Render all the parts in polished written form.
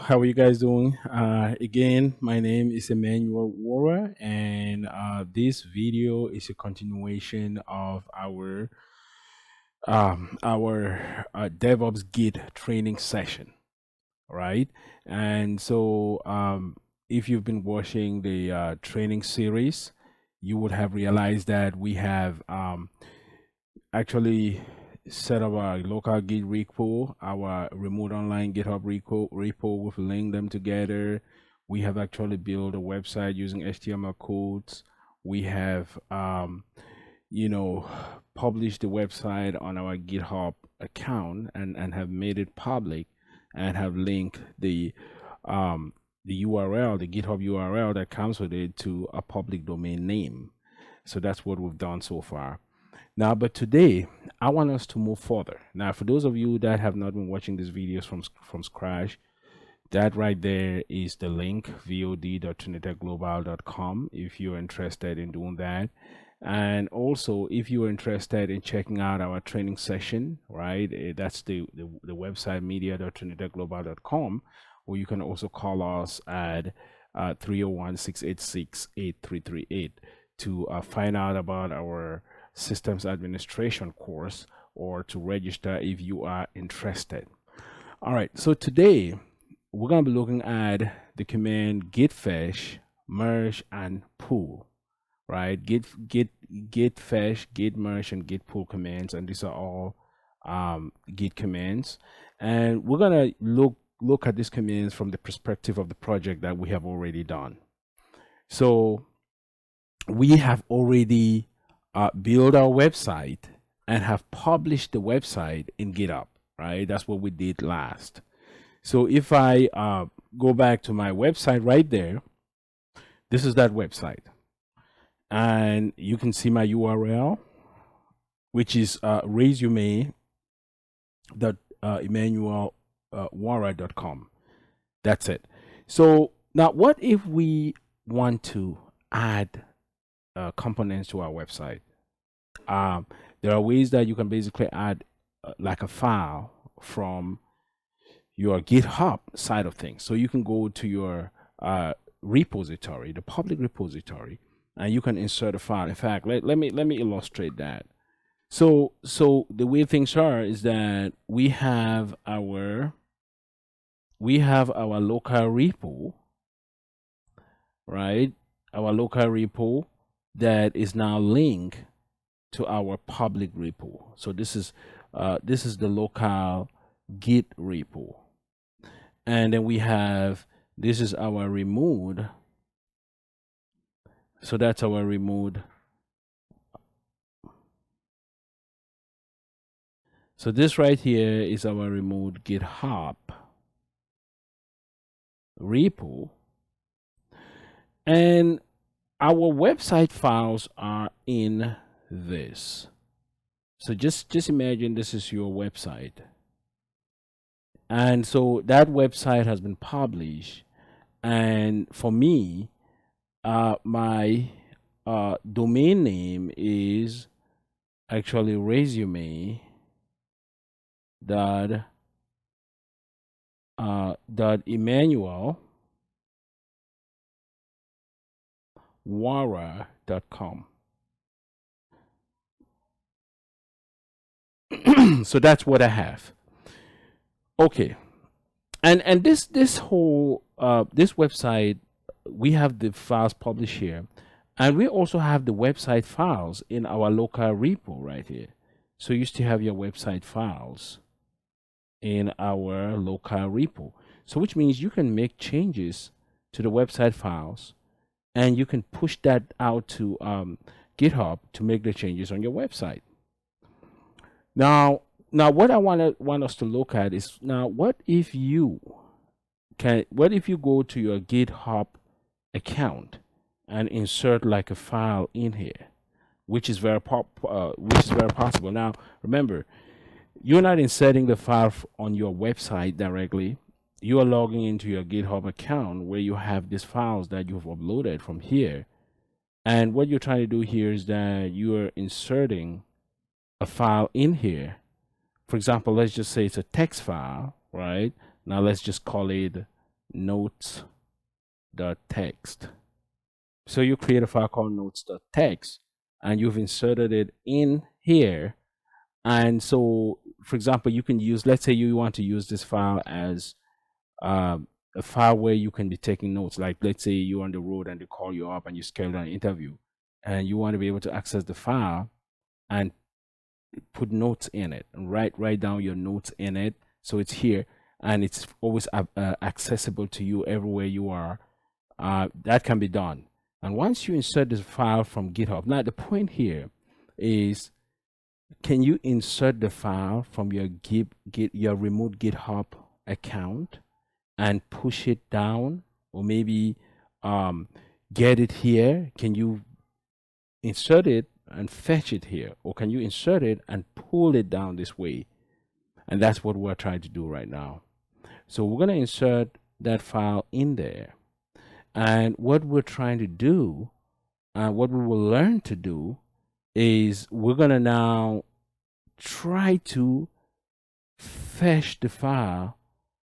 How are you guys doing? Again, my name is Emmanuel Wara, and this video is a continuation of our DevOps Git training session, right? And so, if you've been watching the training series, you would have realized that we have actually set up our local Git repo, our remote online GitHub repo. We've linked them together. We have actually built a website using HTML codes. We have, published the website on our GitHub account and have made it public and have linked the URL, the GitHub URL that comes with it to a public domain name. So that's what we've done so far. Now, but today I want us to move further. Now, for those of you that have not been watching these videos from scratch, that right there is the link, vod.trinitedglobal.com, if you're interested in doing that. And also, if you're interested in checking out our training session, right, that's the website, media.trinitedglobal.com, or you can also call us at 301-686-8338 to find out about our systems administration course or to register if you are interested. All right, so today we're going to be looking at the command git fetch, merge, and pull, right? Git fetch, git merge, and git pull commands, and these are all git commands. And we're going to look at these commands from the perspective of the project that we have already done. So we have already build our website and have published the website in GitHub, right? That's what we did last. So if I go back to my website right there, this is that website. And you can see my URL, which is resume.emmanuelwara.com. That's it. So now what if we want to add components to our website? There are ways that you can basically add like a file from your GitHub side of things. So you can go to your repository, the public repository, and you can insert a file. In fact, let me illustrate that. So the way things are is that we have our local repo, right? Our local repo that is now linked to our public repo. So this is the local Git repo, and then we have, this is our remote. So that's our remote. So this right here is our remote GitHub repo, and our website files are in this. So just imagine this is your website, and so that website has been published, and for me, my domain name is actually resume dot Emmanuel Wara.com. So that's what I have. Okay, and this whole this website, we have the files published here, and we also have the website files in our local repo right here. So you still have your website files in our local repo. So which means you can make changes to the website files, and you can push that out to GitHub to make the changes on your website. Now what I want us to look at is, now what if you go to your GitHub account and insert like a file in here, which is very possible. Now remember, you're not inserting the file on your website directly. You are logging into your GitHub account where you have these files that you've uploaded from here, and what you're trying to do here is that you are inserting a file in here. For example, let's just say it's a text file, right? Now let's just call it notes.txt. So you create a file called notes.txt and you've inserted it in here. And so, for example, you can use, let's say you want to use this file as a file where you can be taking notes. Like, let's say you're on the road and they call you up and you schedule an interview and you want to be able to access the file and put notes in it and write down your notes in it. So it's here and it's always accessible to you everywhere you are. That can be done. And once you insert this file from GitHub, now the point here is, can you insert the file from your your remote GitHub account and push it down, or maybe get it here? Can you insert it and fetch it here, or can you insert it and pull it down this way? And that's what we're trying to do right now. So we're going to insert that file in there. And what we're trying to do, what we will learn to do, is we're going to now try to fetch the file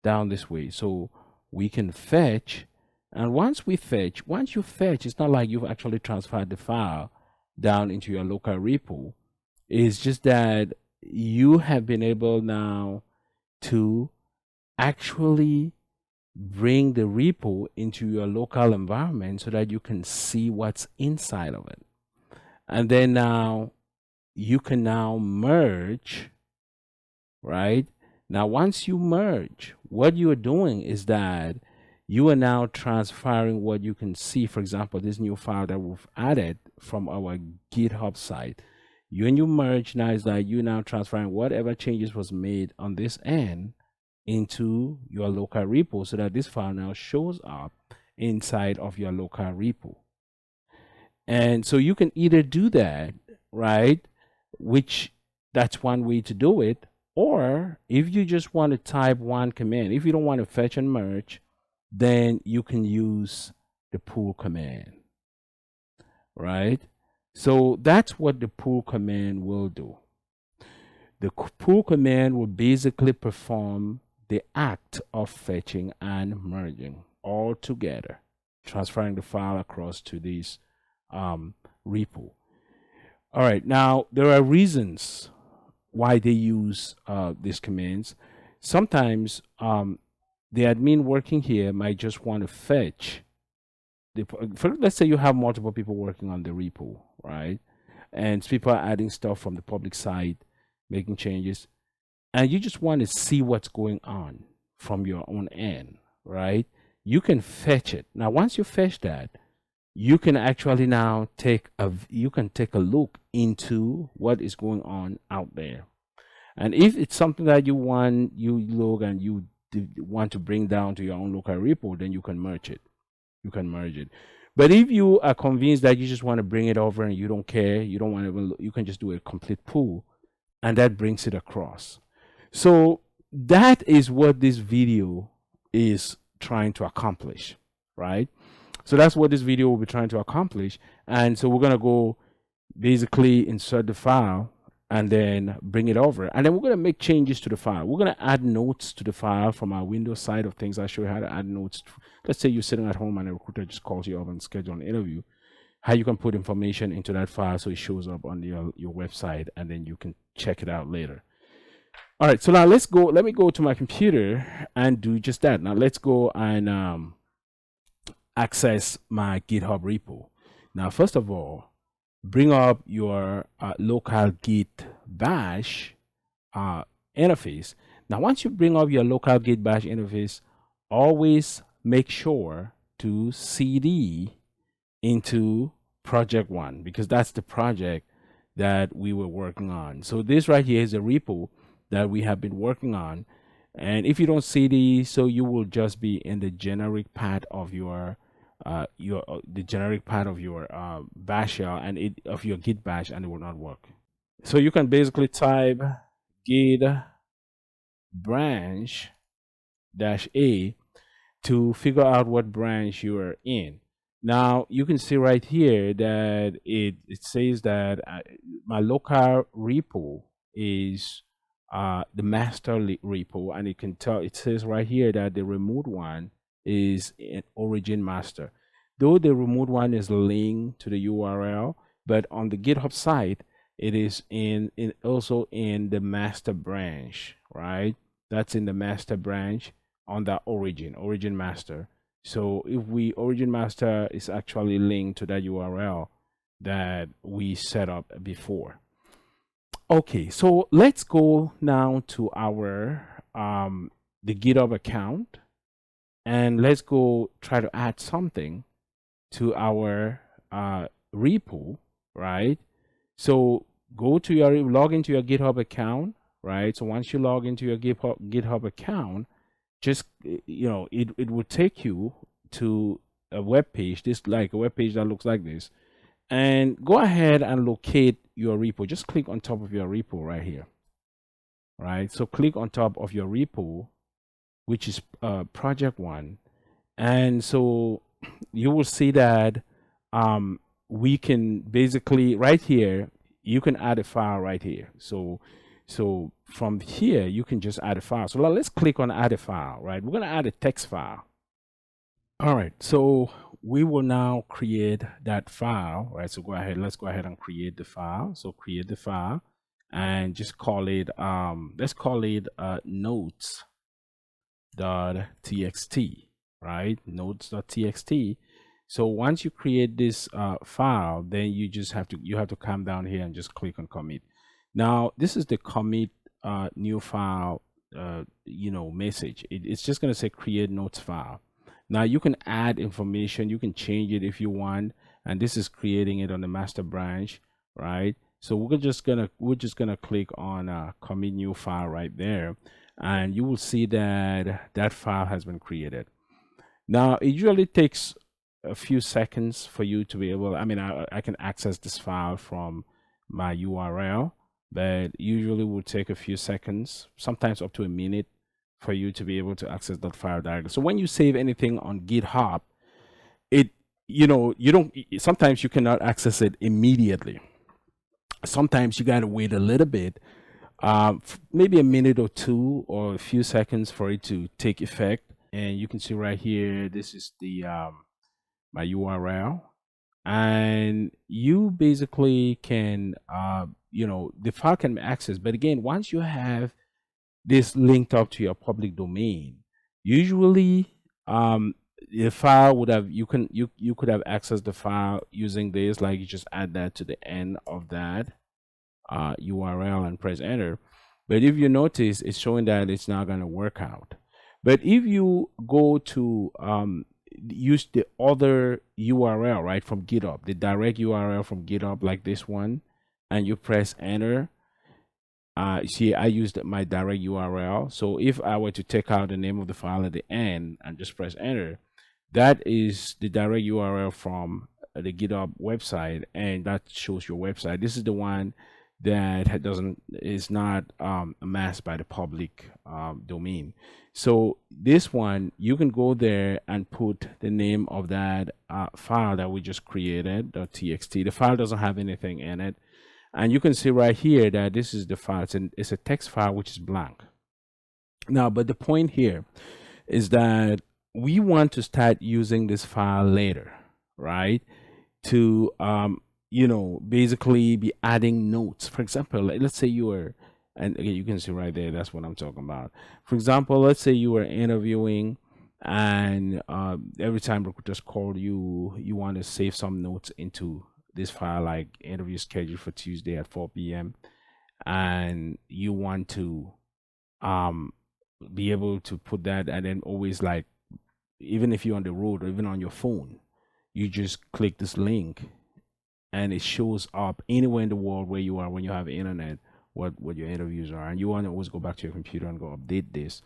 down this way. So we can fetch, and once you fetch, it's not like you've actually transferred the file down into your local repo. It's just that you have been able now to actually bring the repo into your local environment so that you can see what's inside of it. And then now you can now merge, right? Now, once you merge, what you are doing is that you are now transferring what you can see. For example, this new file that we've added from our GitHub site. When you merge, now is that you now transferring whatever changes was made on this end into your local repo, so that this file now shows up inside of your local repo. And so you can either do that, right? Which that's one way to do it. Or if you just want to type one command, if you don't want to fetch and merge, then you can use the pull command, right? So that's what the pull command will do. The pull command will basically perform the act of fetching and merging all together, transferring the file across to this repo. All right, now there are reasons why they use these commands. Sometimes the admin working here might just want to fetch let's say you have multiple people working on the repo, right? And people are adding stuff from the public side, making changes, and you just want to see what's going on from your own end, right? You can fetch it. Now, once you fetch that, you can actually now take a look into what is going on out there. And if it's something that you want to bring down to your own local repo, then you can merge it. But if you are convinced that you just want to bring it over and you don't care, you don't want to, you can just do a complete pull, and that brings it across. So that is what this video is trying to accomplish, right? So that's what this video will be trying to accomplish. And so we're going to go basically insert the file and then bring it over. And then we're going to make changes to the file. We're going to add notes to the file from our Windows side of things. I'll show you how to add notes. Let's say you're sitting at home and a recruiter just calls you up and schedules an interview. How you can put information into that file so it shows up on your website, and then you can check it out later. All right, so now let me go to my computer and do just that. Now let's go and access my GitHub repo. Now, first of all, bring up your local Git bash interface. Now, once you bring up your local Git bash interface, always make sure to CD into project 1, because that's the project that we were working on. So this right here is a repo that we have been working on. And if you don't CD, so you will just be in the generic part of your bash shell and of your Git bash, and it will not work. So you can basically type git branch -a to figure out what branch you are in. Now you can see right here that it says that my local repo is the master repo, and it says right here that the remote one is an origin master. Though the remote one is linked to the URL, but on the GitHub site, it is in also in the master branch, right? That's in the master branch on that origin master. So if we origin master is actually linked to that URL that we set up before. Okay, so let's go now to our the GitHub account, and let's go try to add something to our repo, right? So go to your log into your GitHub account, right? So once you log into your GitHub account, just it will take you to a web page, this like a web page that looks like this, and go ahead and locate your repo. Just click on top of your repo right here, right? So click on top of your repo, which is project one, and so you will see that we can basically right here you can add a file right here. So from here you can just add a file. So let's click on add a file, right? We're going to add a text file. All right, so we will now create that file, right? So let's go ahead and create the file. So create the file and just call it let's call it notes.txt, right? Notes.txt. So once you create this file, then you have to come down here and just click on commit. Now this is the commit new file message. It's just going to say create notes file. Now you can add information, you can change it if you want, and this is creating it on the master branch, right? So we're just gonna click on commit new file right there, and you will see that that file has been created. Now it usually takes a few seconds for you to be able, I can access this file from my URL, but usually will take a few seconds, sometimes up to a minute, for you to be able to access that file directly. So when you save anything on GitHub, sometimes you cannot access it immediately. Sometimes you got to wait a little bit, maybe a minute or two or a few seconds for it to take effect. And you can see right here, this is the my URL, and you basically can the file can be accessed. But again, once you have this linked up to your public domain, usually the file would have you could have accessed the file using this, like you just add that to the end of that URL and press enter. But if you notice, it's showing that it's not going to work out. But if you go to use the other URL, right, from GitHub, the direct URL from GitHub, like this one, and you press enter, see, I used my direct URL. So if I were to take out the name of the file at the end and just press enter, that is the direct URL from the GitHub website, and that shows your website. This is the one that is not masked by the public domain. So this one, you can go there and put the name of that file that we just created, .txt. The file doesn't have anything in it. And you can see right here that this is the file. It's a text file which is blank. Now, but the point here is that we want to start using this file later, right? To basically be adding notes. For example, let's say you were, and again, you can see right there, that's what I'm talking about. For example, let's say you were interviewing, and every time recruiters call you, you want to save some notes into this file, like interview scheduled for Tuesday at 4 p.m. and you want to be able to put that, and then always, like, even if you're on the road or even on your phone, you just click this link and it shows up anywhere in the world where you are when you have internet, what your interviews are, and you want to always go back to your computer and go update this.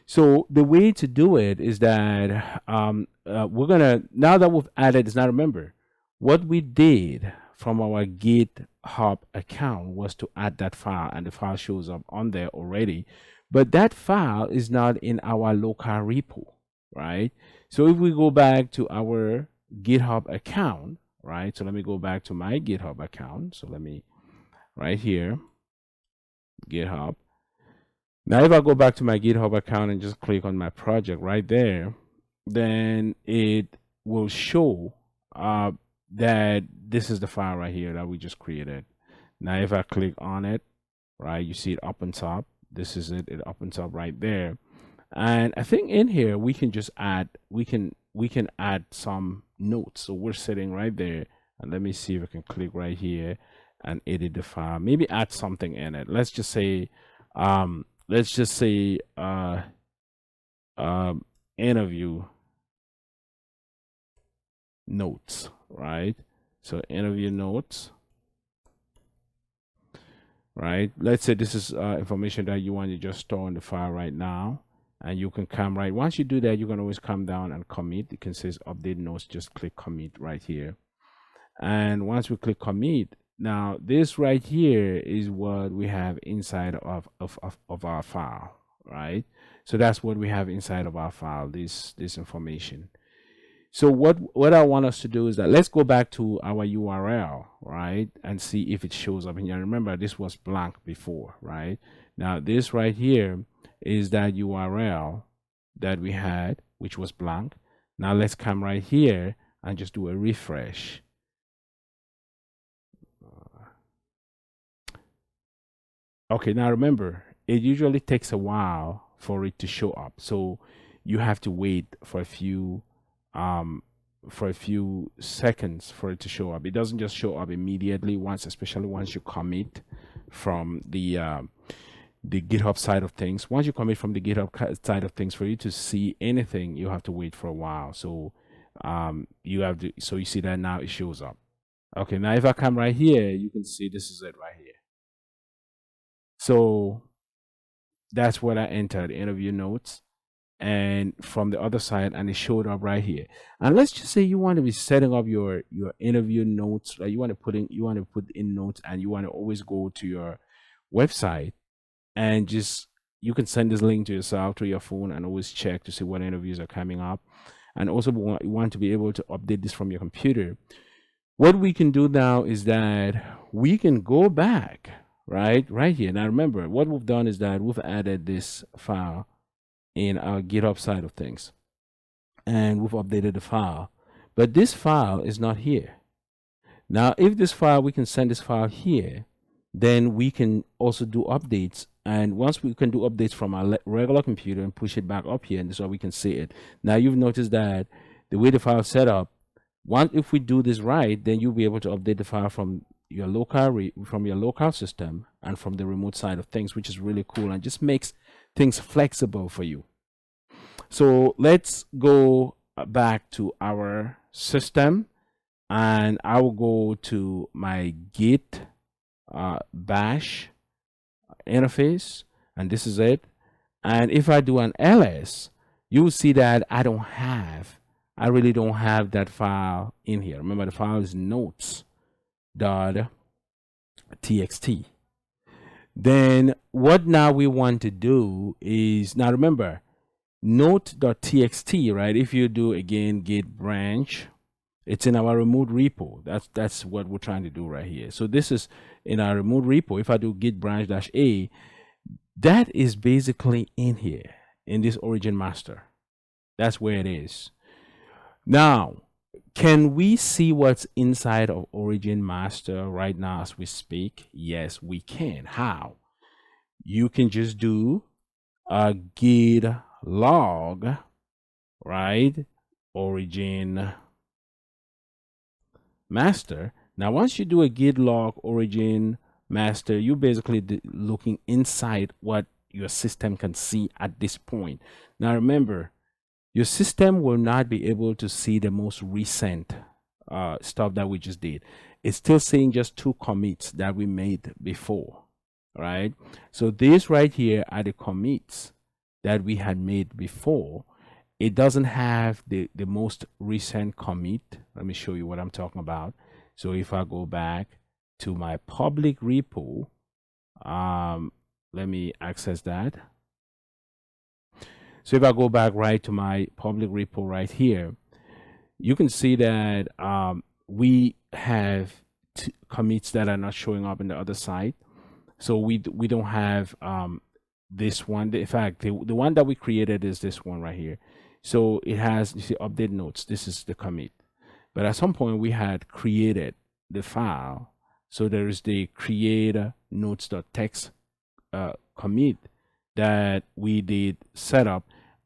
So the way to do it is that we're gonna, now that we've added this, now remember, what we did from our GitHub account was to add that file, and the file shows up on there already. But that file is not in our local repo, right? So if we go back to our GitHub account, right? So let me go back to my GitHub account. So let me, right here, GitHub. Now, if I go back to my GitHub account and just click on my project right there, then it will show that this is the file right here that we just created. Now, if I click on it, right, you see it up on top. This is it up on top right there. And I think in here we can just add, we can add some notes. So we're sitting right there, and let me see if I can click right here and edit the file. Maybe add something in it. Let's just say interview notes, right? So interview notes, right? Let's say this is information that you want to just store in the file right now, and you can come right. Once you do that, you can always come down and commit. You can say update notes, just click commit right here. And once we click commit, now this right here is what we have inside of our file, right? So that's what we have inside of our file, this information. So what I want us to do is that let's go back to our URL, right, and see if it shows up in here. Remember, this was blank before, right? Now this right here is that URL that we had, which was blank. Now let's come right here and just do a refresh. Okay, now remember, it usually takes a while for it to show up. So you have to wait for a few seconds for it to show up. It doesn't just show up immediately especially once you commit from the GitHub side of things. Once you commit from the GitHub side of things, for you to see anything, you have to wait for a while. So so you see that now it shows up. Okay, now if I come right here, you can see this is it right here. So that's what I entered, interview notes, and from the other side, and it showed up right here. And let's just say you want to be setting up your interview notes, like you want to put in notes, and you want to always go to your website and just, you can send this link to yourself to your phone and always check to see what interviews are coming up. And also you want to be able to update this from your computer. What we can do now is that we can go back right here. Now remember, what we've done is that we've added this file in our GitHub side of things, and we've updated the file, but this file is not here. Now if this file, we can send this file here, then we can also do updates, and once we can do updates from our regular computer and push it back up here, and so we can see it. Now you've noticed that the way the file is set up, if we do this right, then you'll be able to update the file from your local system and from the remote side of things, which is really cool and just makes things flexible for you. So let's go back to our system, and I will go to my Git bash interface, and this is it. And if I do an ls, you will see that I really don't have that file in here. Remember, the file is notes.txt. Then what now we want to do is, now remember, note.txt, right? If you do again git branch, it's in our remote repo. That's what we're trying to do right here. So this is in our remote repo. If I do git branch -a, that is basically in here in this origin master. That's where it is. Now, can we see what's inside of origin master right now as we speak? Yes, we can. How? You can just do a git log, right? Origin master. Now, once you do a git log origin master, you're basically looking inside what your system can see at this point. Now, remember, your system will not be able to see the most recent stuff that we just did. It's still seeing just 2 commits that we made before, right? So these right here are the commits that we had made before. It doesn't have the most recent commit. Let me show you what I'm talking about. So if I go back to my public repo, let me access that. So if I go back right to my public repo right here, you can see that we have commits that are not showing up in the other side. So we don't have this one. In fact, the one that we created is this one right here. So it has, you see, update notes. This is the commit. But at some point we had created the file. So there is the create notes.txt commit that we did set up.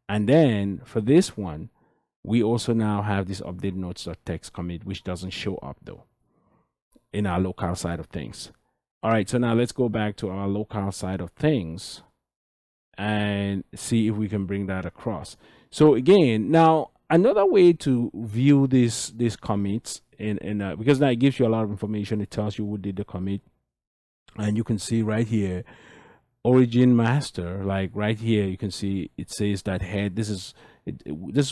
And then for this one, we also now have this update notes.txt commit, which doesn't show up though in our local side of things. All right, so now let's go back to our local side of things and see if we can bring that across. So again, now another way to view these commits because now it gives you a lot of information. It tells you who did the commit, and you can see right here, origin master, like right here, you can see it says that head. This is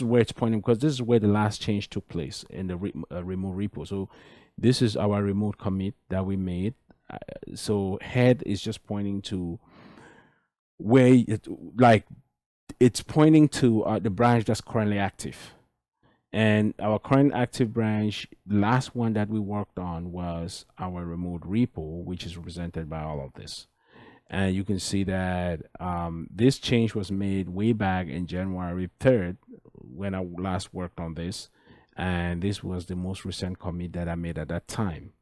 where it's pointing, because this is where the last change took place in the remote repo. So this is our remote commit that we made. So head is just pointing to where it's pointing to the branch that's currently active. And our current active branch, the last one that we worked on was our remote repo, which is represented by all of this. And you can see that this change was made way back in January 3rd when I last worked on this. And this was the most recent commit that I made at that time.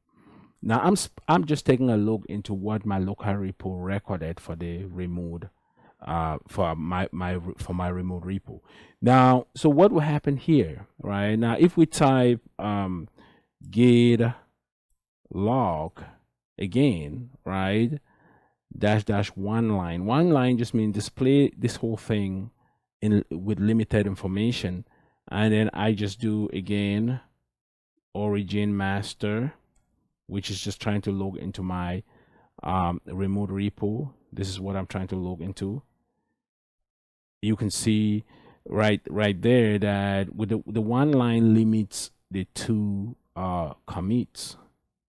Now I'm just taking a look into what my local repo recorded for the remote for my remote repo. Now, so what will happen here, right? Now, if we type git log again, right, -- one line just means display this whole thing with limited information, and then I just do again origin master, which is just trying to log into my remote repo. This is what I'm trying to log into. You can see right there that with the one line limits the two commits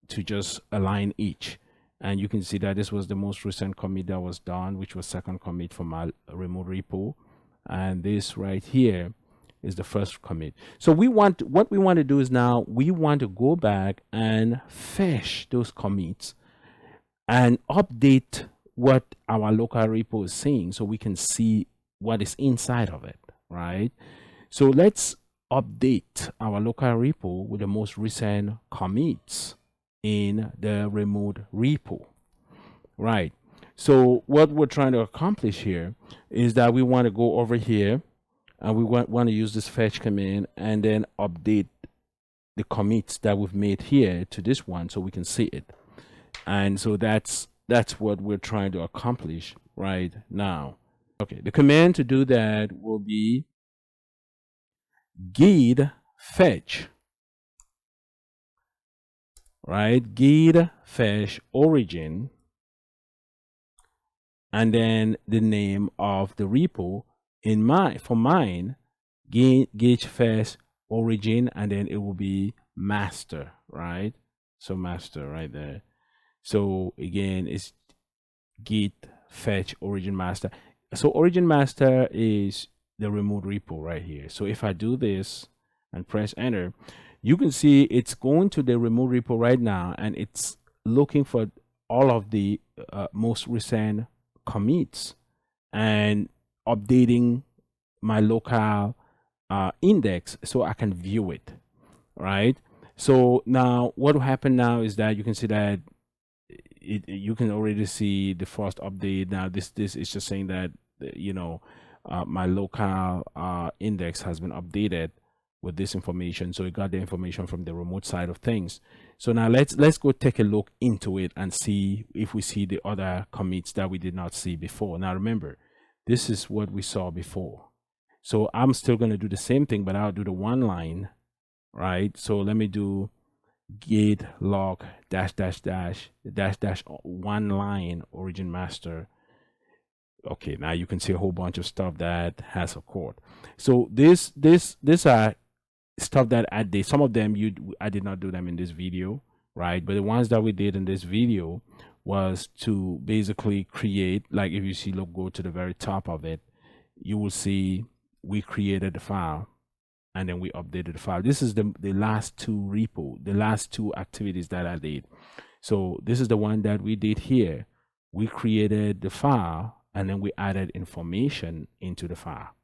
to just align each. And you can see that this was the most recent commit that was done, which was second commit for my remote repo. And this right here is the first commit. So what we want to do is now we want to go back and fetch those commits and update what our local repo is saying, so we can see what is inside of it, right? So let's update our local repo with the most recent commits in the remote repo, right? So what we're trying to accomplish here is that we want to go over here and we want to use this fetch command and then update the commits that we've made here to this one so we can see it. And so that's what we're trying to accomplish right now. Okay, the command to do that will be git fetch, right? Git fetch origin, and then the name of the repo. For mine, git fetch origin, and then it will be master, right? So master right there. So again, it's git fetch origin master. So origin master is the remote repo right here. So if I do this and press enter, you can see it's going to the remote repo right now, and it's looking for all of the most recent commits and updating my local index so I can view it, right? So now what will happen now is that you can see that you can already see the first update. Now this is just saying that my local index has been updated with this information. So we got the information from the remote side of things. So now let's go take a look into it and see if we see the other commits that we did not see before. Now remember, this is what we saw before. So I'm still going to do the same thing, but I'll do the one line, right? So let me do git log -- one line origin master. Okay, now you can see a whole bunch of stuff that has occurred. So this are stuff that I did. Some of them I did not do them in this video, right? But the ones that we did in this video was to basically create, like if you see, look, go to the very top of it, you will see we created the file and then we updated the file. This is the last two the last two activities that I did. So this is the one that we did here. We created the file and then we added information into the file.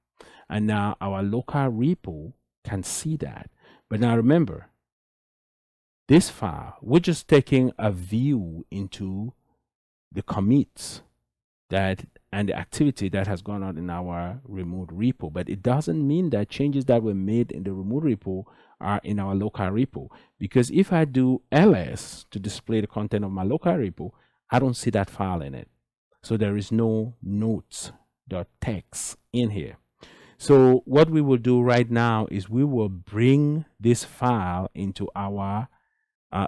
And now our local repo can see that. But now remember, this file, we're just taking a view into the commits that and the activity that has gone on in our remote repo, but it doesn't mean that changes that were made in the remote repo are in our local repo, because if I do ls to display the content of my local repo, I don't see that file in it. So there is no notes.txt in here. So what we will do right now is we will bring this file into our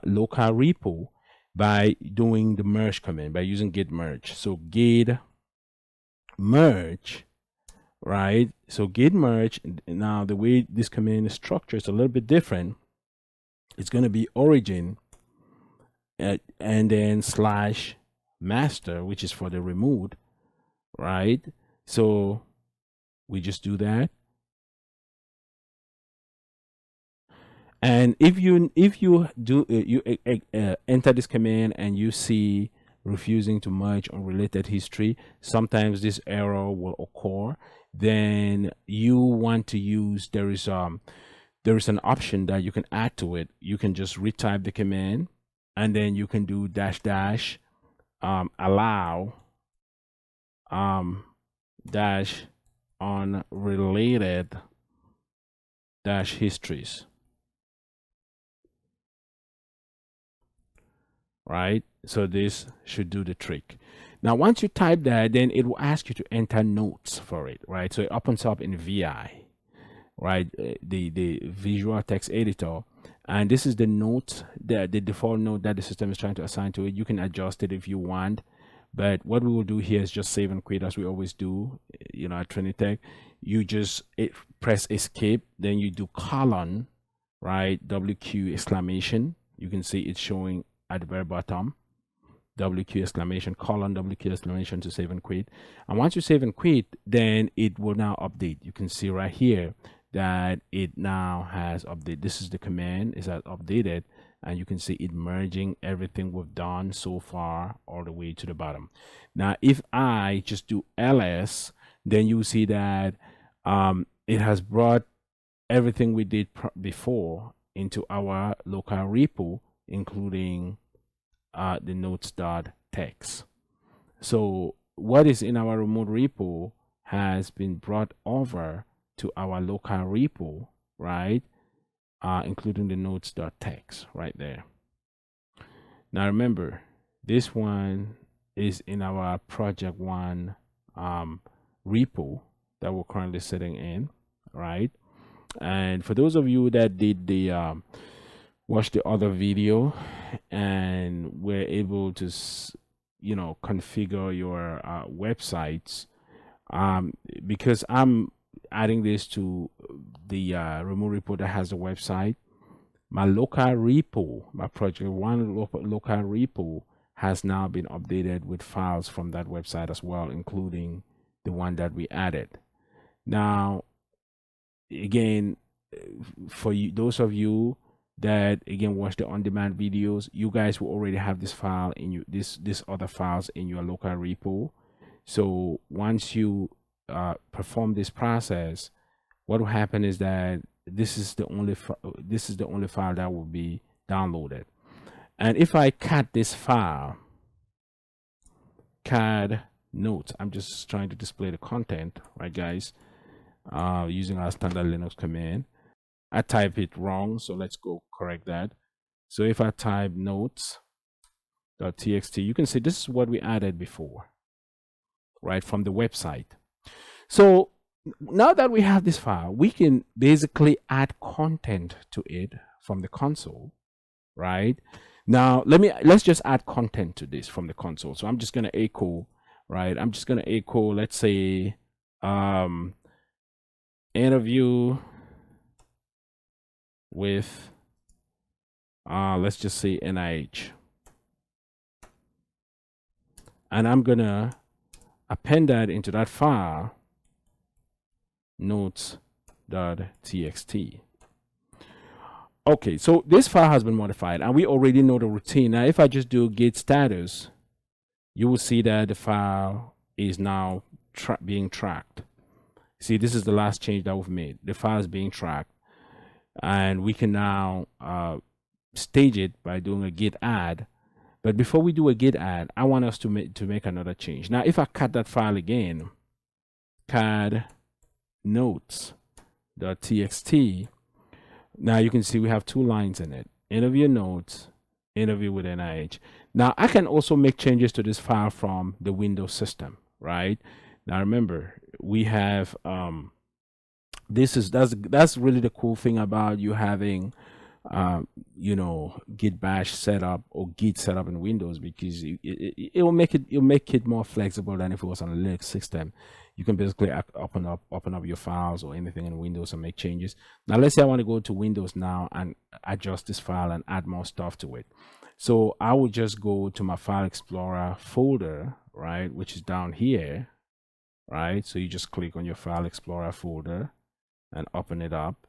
local repo by doing the merge command, by using git merge. So git merge, right? So git merge, now the way this command is structured is a little bit different. It's going to be origin and then slash master, which is for the remote, right? So we just do that. And if you do enter this command and you see refusing to merge unrelated history, sometimes this error will occur. Then you want to use, there is an option that you can add to it. You can just retype the command, and then you can do -- allow dash unrelated dash histories, right? So this should do the trick. Now, once you type that, then it will ask you to enter notes for it, right? So it opens up in VI, right? The visual text editor. And this is the note, the default note that the system is trying to assign to it. You can adjust it if you want. But what we will do here is just save and quit, as we always do, you know, at Trinitech. You just press escape, then you do colon, right? WQ exclamation. You can see it's showing at the very bottom. WQ exclamation, colon, WQ exclamation to save and quit. And once you save and quit, then it will now update. You can see right here that it now has updated. This is the command, is that updated. And you can see it merging everything we've done so far all the way to the bottom. Now, if I just do ls, then you see that it has brought everything we did before into our local repo, including the notes.txt. So what is in our remote repo has been brought over to our local repo, right? Including the notes.txt right there. Now remember, this one is in our project one repo that we're currently sitting in, right? And for those of you that did the watch the other video and were able to, you know, configure your websites, because I'm adding this to the remote repo that has a website, my local repo, my project one local repo has now been updated with files from that website as well, including the one that we added. Now, again, for you, those of you that again watch the on-demand videos, you guys will already have this file in you, this other files in your local repo. So once you perform this process, what will happen is that this is the only file that will be downloaded. And if I cat this file, cat notes, I'm just trying to display the content, right, guys, using our standard Linux command. I type it wrong, so let's go correct that. So if I type notes.txt, you can see this is what we added before, right, from the website. So now that we have this file, we can basically add content to it from the console, right? Now let's just add content to this from the console. So I'm just going to echo, right? I'm just going to echo, let's say interview with let's just say NIH, and I'm gonna append that into that file notes.txt. Okay, so this file has been modified and we already know the routine. Now if I just do git status, you will see that the file is now being tracked. See, this is the last change that we've made. The file is being tracked, and we can now stage it by doing a git add. But before we do a git add, I want us to make another change. Now, if I cut that file again, cad notes.txt, now you can see we have 2 lines in it. Interview notes, interview with NIH. Now, I can also make changes to this file from the Windows system, right? Now, remember, we have that's really the cool thing about you having you know, Git bash setup or Git setup in Windows, because it will make it more flexible than if it was on a Linux system. You can basically open up your files or anything in Windows and make changes. Now, let's say I want to go to Windows now and adjust this file and add more stuff to it. So I would just go to my File Explorer folder, right, which is down here, right? So you just click on your File Explorer folder and open it up.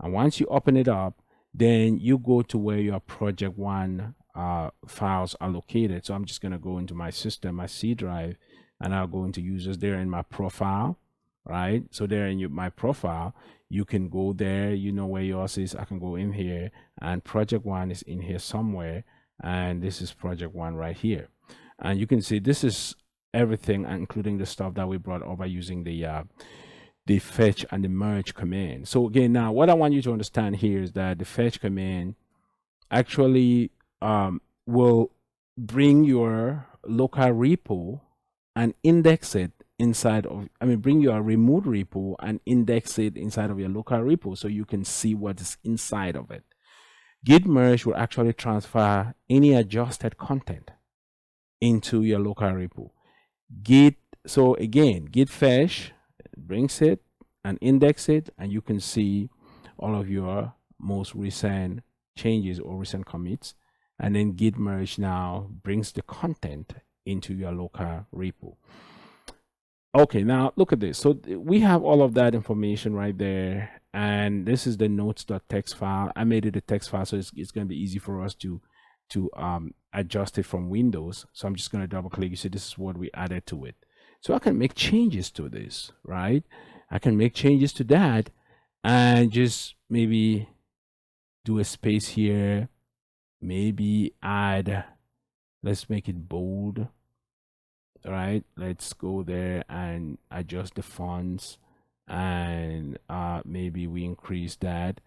And once you open it up, then you go to where your project 1 files are located. So I'm just going to go into my system, my C drive, and I'll go into users there in my profile, right? So there in my profile, you can go there, you know where yours is. I can go in here, and project 1 is in here somewhere, and this is project 1 right here. And you can see this is everything, including the stuff that we brought over using the fetch and the merge command. So again, now what I want you to understand here is that the fetch command actually will bring your local repo and index it inside of, bring your remote repo and index it inside of your local repo so you can see what is inside of it. Git merge will actually transfer any adjusted content into your local repo. So again, Git fetch brings it and index it, and you can see all of your most recent changes or recent commits. And then Git merge now brings the content into your local repo. Okay, now look at this. So we have all of that information right there, and this is the notes.txt file. I made it a text file, so it's going to be easy for us to adjust it from Windows. So I'm just going to double click. You see, this is what we added to it. So I can make changes to this, right? I can make changes to that and just maybe do a space here, maybe add, let's make it bold. All right, let's go there and adjust the fonts, and maybe we increase that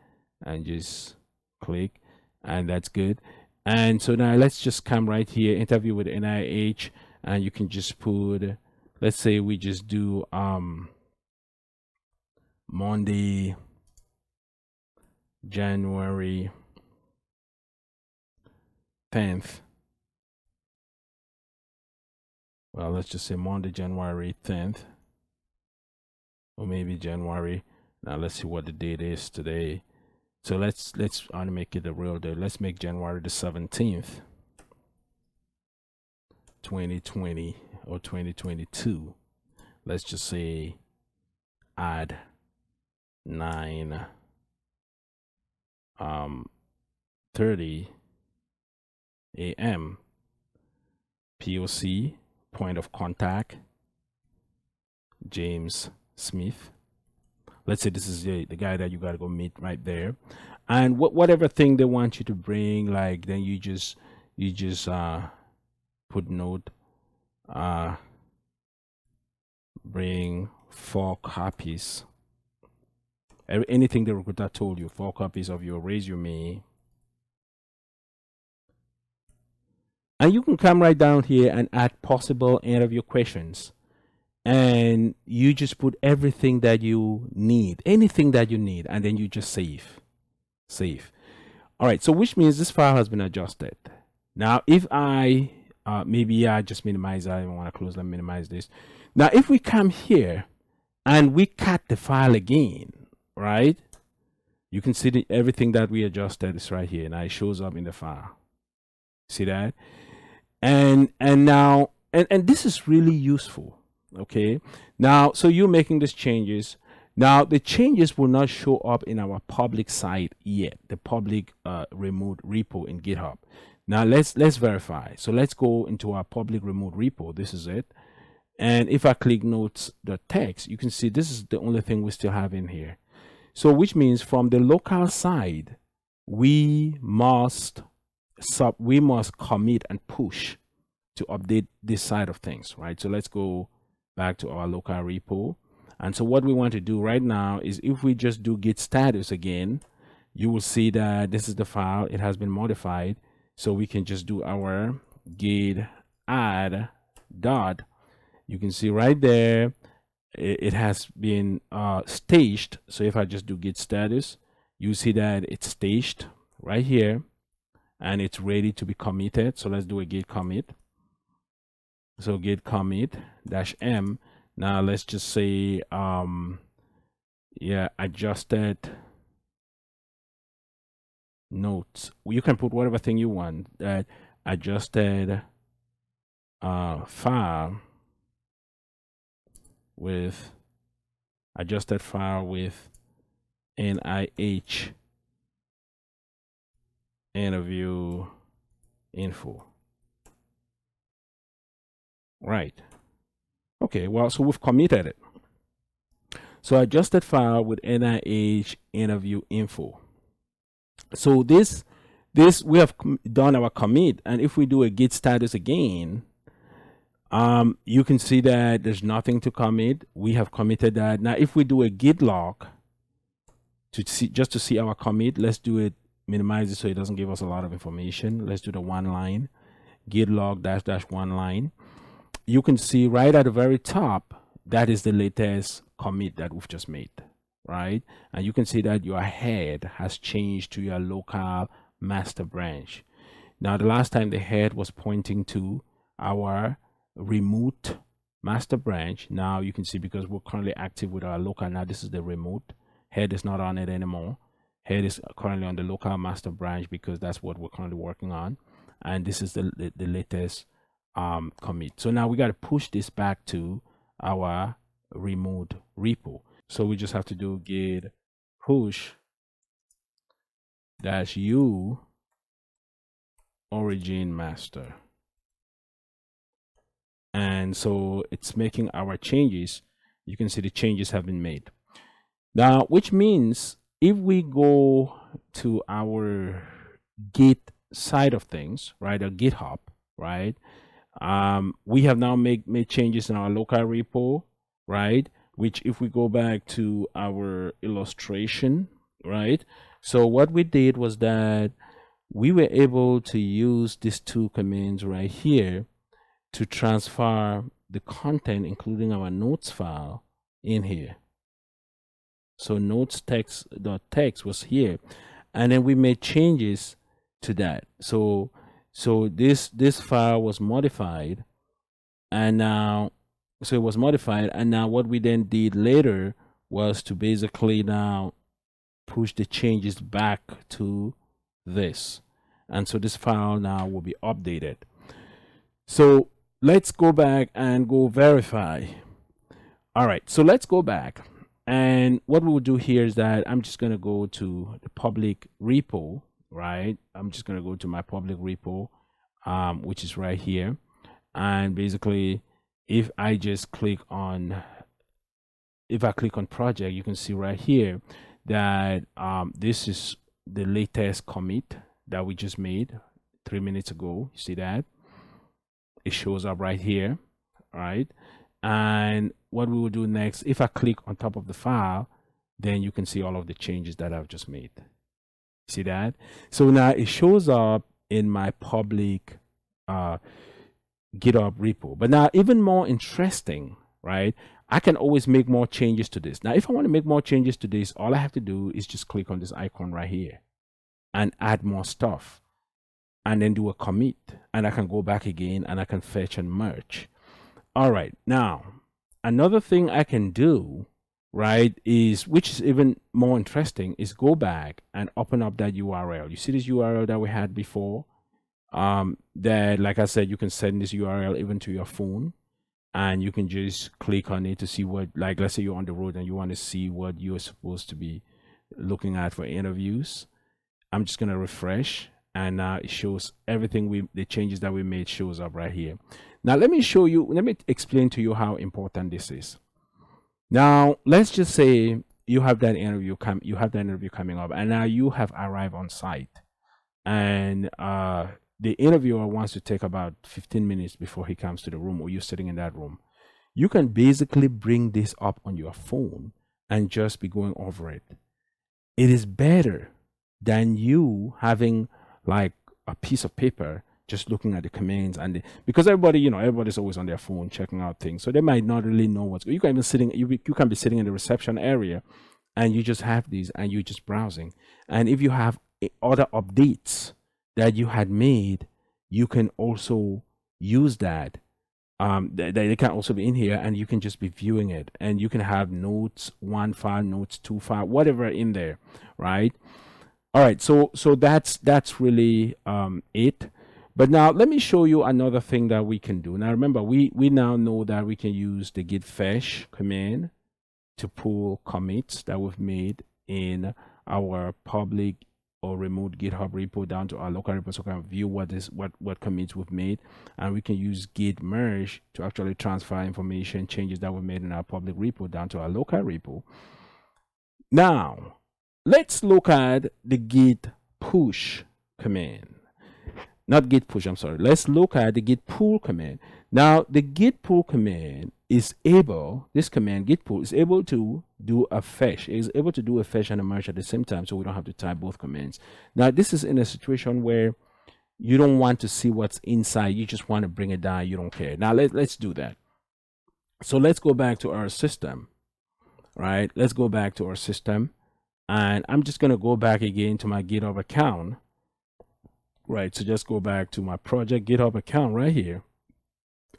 and just click, and that's good. And so now let's just come right here, interview with NIH, and you can just put, let's say we just do Monday, January 10th. Well, let's just say Monday, January 10th, or maybe January. Now let's see what the date is today. So let's make it a real date. Let's make January the 17th, 2020 or 2022. Let's just say add 9:30 a.m. POC, point of contact, James Smith. Let's say this is the guy that you got to go meet right there. And whatever thing they want you to bring, like, then you just put note, bring 4 copies. Anything the recruiter told you, 4 copies of your resume. And you can come right down here and add possible interview questions. And you just put everything that you need, anything that you need, and then you just save. All right, so which means this file has been adjusted. Now, if I, maybe I just minimize, I don't want to close, let me minimize this. Now, if we come here and we cut the file again, right? You can see everything that we adjusted is right here. Now it shows up in the file. See that? And now, and this is really useful. Okay, now, so you're making these changes. Now the changes will not show up in our public site yet, the public remote repo in GitHub. Now let's verify. So let's go into our public remote repo. This is it. And if I click notes.txt, you can see this is the only thing we still have in here. So which means from the local side, we must commit and push to update this side of things, right? So let's go back to our local repo. And so what we want to do right now is if we just do git status again, you will see that this is the file. It has been modified. So we can just do our git add dot. You can see right there, it has been staged. So if I just do git status, you see that it's staged right here and it's ready to be committed. So let's do a git commit. So git commit -m. Now let's just say, yeah, adjusted notes. You can put whatever thing you want. That adjusted file with nih interview info. Right. Okay, well, so we've committed it. So adjusted file with nih interview info. So this we have done our commit, and if we do a git status again, you can see that there's nothing to commit. We have committed that. Now if we do a git log to see, just to see our commit, let's do it, minimize it so it doesn't give us a lot of information. Let's do the one line, git log -- one line. You can see right at the very top, that is the latest commit that we've just made, right? And you can see that your head has changed to your local master branch. Now, the last time the head was pointing to our remote master branch. Now you can see, because we're currently active with our local, now this is the remote. Head is not on it anymore. Head is currently on the local master branch because that's what we're currently working on. And this is the latest commit. So now we got to push this back to our remote repo. So we just have to do git push -u origin master. And so it's making our changes. You can see the changes have been made. Now, which means if we go to our Git side of things, right, or GitHub, right, we have now made changes in our local repo, right, which if we go back to our illustration, right, so what we did was that we were able to use these two commands right here to transfer the content, including our notes file, in here. So notes text.txt was here, and then we made changes to that. So this file was modified, and now it was modified, and now what we then did later was to basically now push the changes back to this, and so this file now will be updated. So let's go back and go verify. All right, so let's go back, and what we will do here is that I'm just going to go to the public repo, right? I'm just going to go to my public repo, which is right here. And basically, if I click on project, you can see right here that this is the latest commit that we just made 3 minutes ago. You see that? It shows up right here, right? And what we will do next, if I click on top of the file, then you can see all of the changes that I've just made. See that? So now it shows up in my public GitHub repo. But now, even more interesting, right? I can always make more changes to this. Now, if I want to make more changes to this, all I have to do is just click on this icon right here and add more stuff, and then do a commit, and I can go back again and I can fetch and merge. All right, now another thing I can do, right, is, which is even more interesting, is go back and open up that URL. You see this URL that we had before? That, like I said, you can send this URL even to your phone, and you can just click on it to see what, like, let's say you're on the road and you want to see what you're supposed to be looking at for interviews. I'm just gonna refresh, and now it shows everything the changes that we made shows up right here. Now, let me explain to you how important this is. Now, let's just say you have that interview coming up, and now you have arrived on site, and the interviewer wants to take about 15 minutes before he comes to the room, or you're sitting in that room. You can basically bring this up on your phone and just be going over it. It is better than you having like a piece of paper just looking at the commands, and because everybody's always on their phone checking out things, so they might not really know what's. You can be sitting in the reception area, and you just have these, and you're just browsing. And if you have other updates that you had made, you can also use that. They can also be in here, and you can just be viewing it, and you can have notes 1 file, notes 2 file, whatever in there, right? All right, so that's really it. But now let me show you another thing that we can do. Now remember, we now know that we can use the git fetch command to pull commits that we've made in our public or remote GitHub repo down to our local repo, so we can view what commits we've made. And we can use git merge to actually transfer information changes that we've made in our public repo down to our local repo. Now let's look at the git push command. Not git push, I'm sorry. Let's look at the git pull command. Now the git pull command is able, this command git pull is able to do a fetch. It is able to do a fetch and a merge at the same time, so we don't have to type both commands. Now this is in a situation where you don't want to see what's inside, you just want to bring it down, you don't care. Now let's do that. So let's go back to our system, right? Let's go back to our system, and I'm just going to go back again to my GitHub account, right? So just go back to my project GitHub account right here,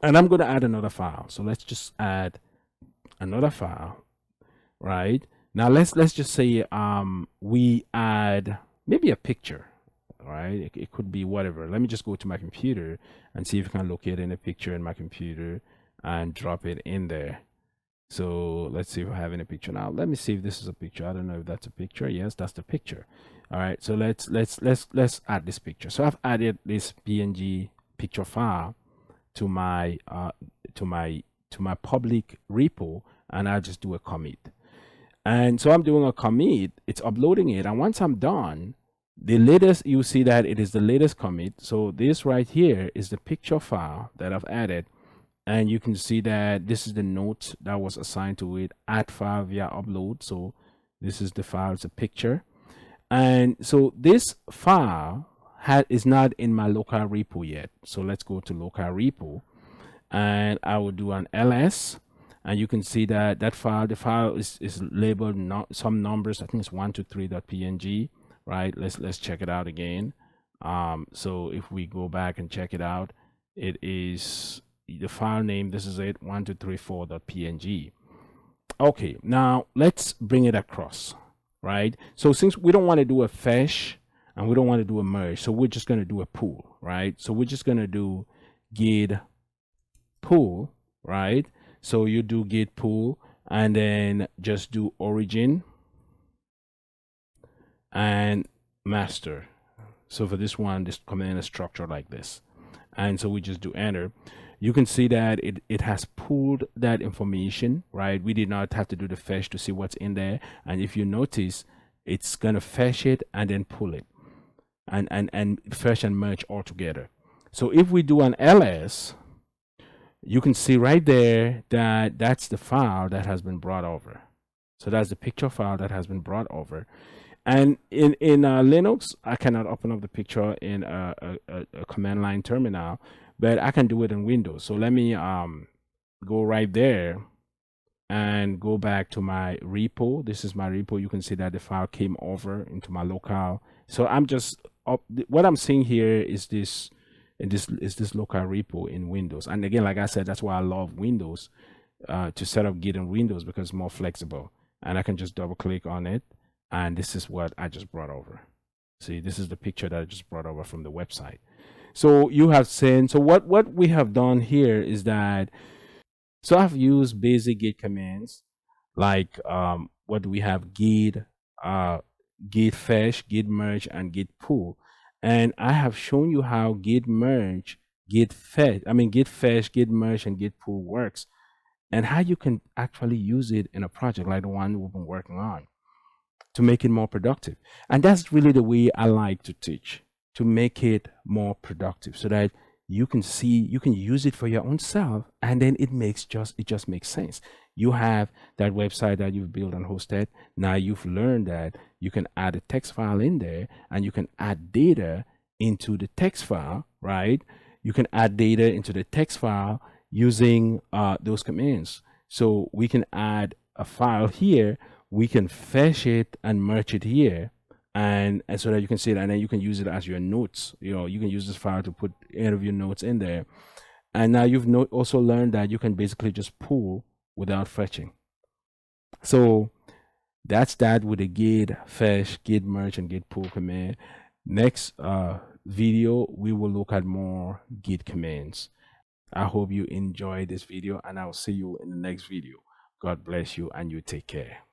and I'm going to add another file. So let's just add another file, right? Now let's just say we add maybe a picture, right? It could be whatever. Let me just go to my computer and see if I can locate any picture in my computer and drop it in there. So let's see if I have any picture. Now let me see if this is a picture. I don't know if that's a picture. Yes, that's the picture. All right, so let's add this picture. So I've added this PNG picture file to my public repo, and I'll just do a commit. And so I'm doing a commit, it's uploading it, and once I'm done, the latest, you see that it is the latest commit. So this right here is the picture file that I've added, and you can see that this is the note that was assigned to it, add file via upload. So this is the file, it's a picture. And so this file is not in my local repo yet. So let's go to local repo, and I will do an ls, and you can see that the file is labeled some numbers. I think it's 123.png, right? Let's check it out again. So if we go back and check it out, it is the file name, this is it, 1234.png. okay, now let's bring it across, right? So since we don't want to do a fetch and we don't want to do a merge, so we're just going to do a pull, right? So we're just going to do git pull, right? So you do git pull and then just do origin and master. So for this one, this command is structured like this, and so we just do enter. You can see that it has pulled that information, right? We did not have to do the fetch to see what's in there, and if you notice, it's gonna fetch it and then pull it, and fetch and merge all together. So if we do an ls, you can see right there that that's the file that has been brought over. So that's the picture file that has been brought over. And in Linux, I cannot open up the picture in a command line terminal, but I can do it in Windows. So let me go right there and go back to my repo. This is my repo. You can see that the file came over into my local. So I'm just what I'm seeing here is this local repo in Windows. And again, like I said, that's why I love Windows to set up Git in Windows, because it's more flexible. And I can just double click on it, and this is what I just brought over. See, this is the picture that I just brought over from the website. So you have seen, so what we have done here is that, so I've used basic Git commands like what do we have, Git fetch, Git merge, and Git pull. And I have shown you how Git merge Git fetch, Git fetch, Git merge, and Git pull works, and how you can actually use it in a project like the one we've been working on to make it more productive. And that's really the way I like to teach, to make it more productive so that you can use it for your own self, and then it just makes sense. You have that website that you've built and hosted. Now you've learned that you can add a text file in there, and you can add data into the text file, right? You can add data into the text file using those commands. So we can add a file here, we can fetch it and merge it here, and so that you can see it, and then you can use it as your notes. You can use this file to put any of your notes in there. And now you've also learned that you can basically just pull without fetching. So that's that with the git fetch, git merge, and git pull command. Next video, we will look at more git commands. I hope you enjoyed this video, and I'll see you in the next video. God bless you, and you take care.